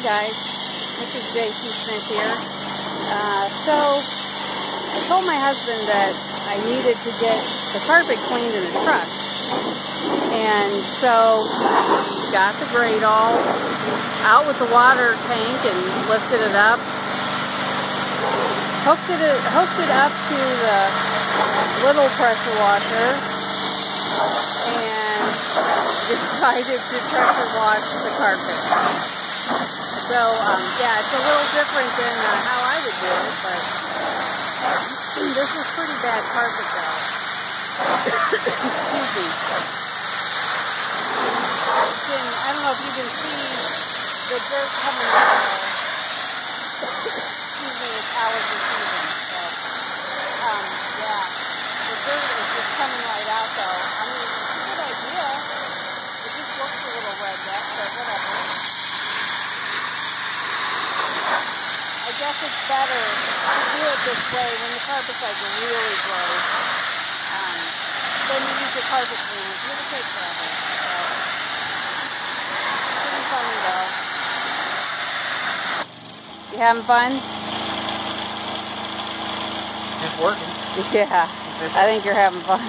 guys, this is J.C. Smith here. So I told my husband that I needed to get the carpet cleaned in the truck. And so he got the grate all out with the water tank and lifted it up. Hooked it up to the little pressure washer and decided to pressure wash the carpet. So, yeah, it's a little different than how I would do it, but this is pretty bad carpet though. Excuse me. I don't know if you can see the dirt coming out there. Excuse me, it's allergy season. So, yeah, the dirt is just coming right out though. I mean, it's a good idea. It just looks a little redneck, but whatever. I guess it's better to do it this way when the carpet's like really gross. Then you use your carpet cleaner. It'll take forever. So, pretty funny though. You having fun? It's working. Yeah, I think you're having fun.